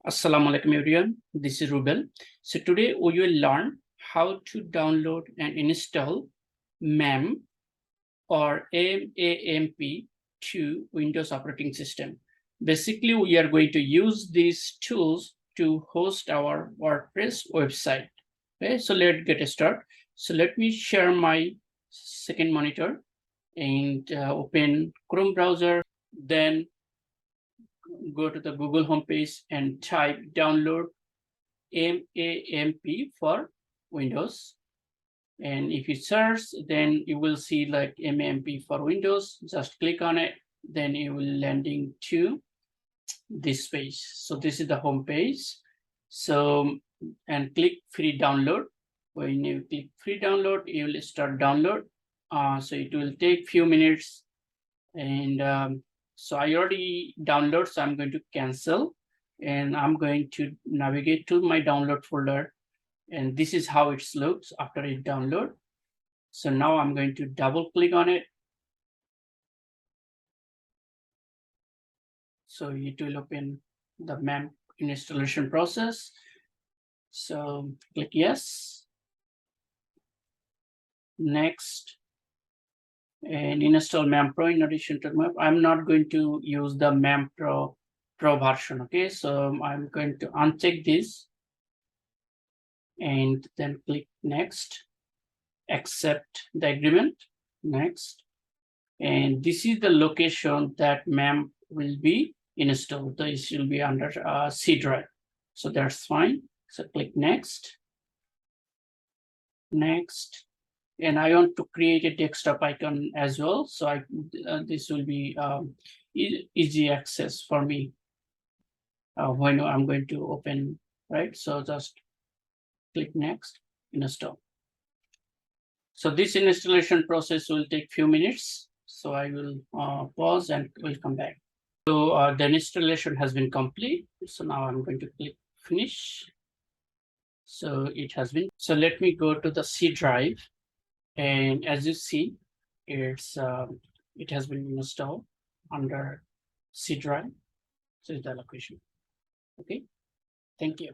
Assalamu alaikum everyone, this is Rubel. So today we will learn how to download and install MAMP or MAMP to Windows operating system. Basically, we are going to use these tools to host our WordPress website. Okay, so let's get started. So let me share my second monitor and open Chrome browser, then go to the Google homepage and type download MAMP for Windows. And if you search, then you will see like MAMP for Windows. Just click on it, then you will landing to this page. So this is the home page. So and click free download. When you click free download, you will start download. So it will take few minutes, and so I already download, so I'm going to cancel, and I'm going to navigate to my download folder, and this is how it looks after it download. So now I'm going to double click on it. So it will open the MAMP installation process. So click yes, next, and install MAMP Pro in addition to MAMP. I'm not going to use the MAMP Pro version. Okay, so I'm going to uncheck this and then click next, accept the agreement, next. And this is the location that MAMP will be installed. This will be under C drive. So that's fine. So click next, next. And I want to create a desktop icon as well. So this will be easy access for me when I'm going to open, right? So just click next, install. So this installation process will take few minutes. So I will pause and will come back. So the installation has been complete. So now I'm going to click finish. So it has been. So let me go to the C drive. And as you see, it has been installed under C drive. So it's the location. Okay, thank you.